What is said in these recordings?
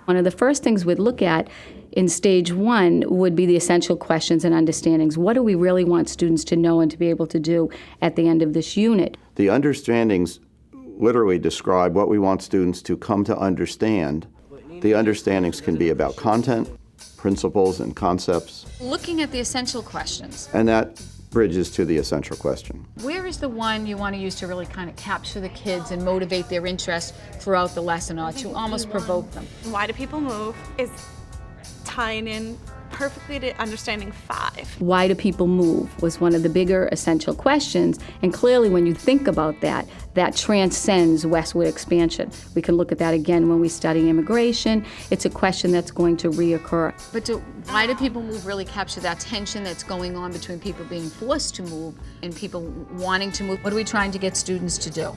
One of the first things we'd look at in stage 1 would be the essential questions and understandings. What do we really want students to know and to be able to do at the end of this unit? The understandings literally describe what we want students to come to understand. The understandings can be about content, principles, and concepts. Looking at the essential questions. And that bridges to the essential question. Where is the one you want to use to really kind of capture the kids and motivate their interest throughout the lesson, or to almost provoke them? Why do people move is tying in perfectly to understanding 5. Why do people move was one of the bigger essential questions, and clearly when you think about that, that transcends westward expansion. We can look at that again when we study immigration. It's a question that's going to reoccur. But why do people move really capture that tension that's going on between people being forced to move and people wanting to move? What are we trying to get students to do?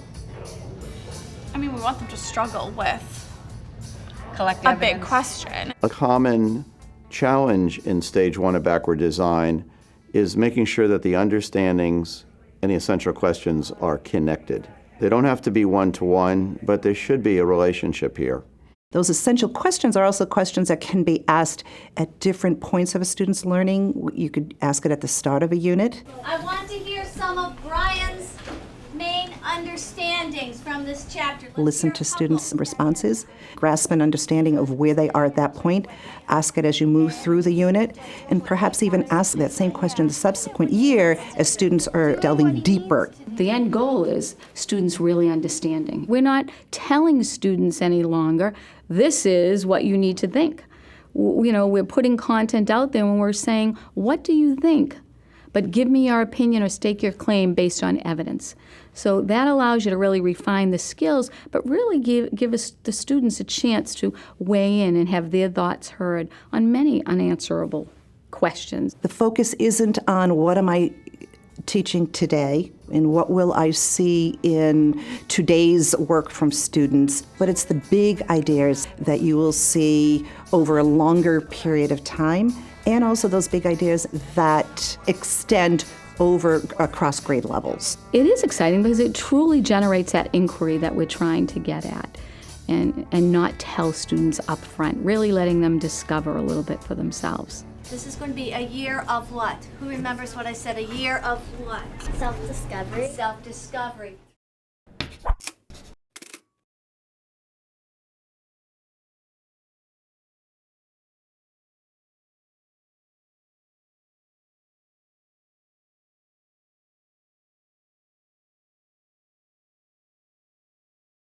I mean, we want them to struggle with Collect a evidence. big question. A common challenge in stage 1 of backward design is making sure that the understandings and the essential questions are connected. They don't have to be one-to-one, but there should be a relationship here. Those essential questions are also questions that can be asked at different points of a student's learning. You could ask it at the start of a unit. I want to hear some of Brian's main understandings from this chapter. Listen to students' responses, grasp an understanding of where they are at that point, ask it as you move through the unit, and perhaps even ask that same question the subsequent year as students are delving deeper. The end goal is students really understanding. We're not telling students any longer, this is what you need to think. You know, we're putting content out there and we're saying, what do you think? But give me your opinion or stake your claim based on evidence. So that allows you to really refine the skills, but really give the students a chance to weigh in and have their thoughts heard on many unanswerable questions. The focus isn't on what am I teaching today and what will I see in today's work from students, but it's the big ideas that you will see over a longer period of time, and also those big ideas that extend over across grade levels. It is exciting because it truly generates that inquiry that we're trying to get at, and not tell students up front, really letting them discover a little bit for themselves. This is going to be a year of what? Who remembers what I said? A year of what? Self-discovery. Self-discovery.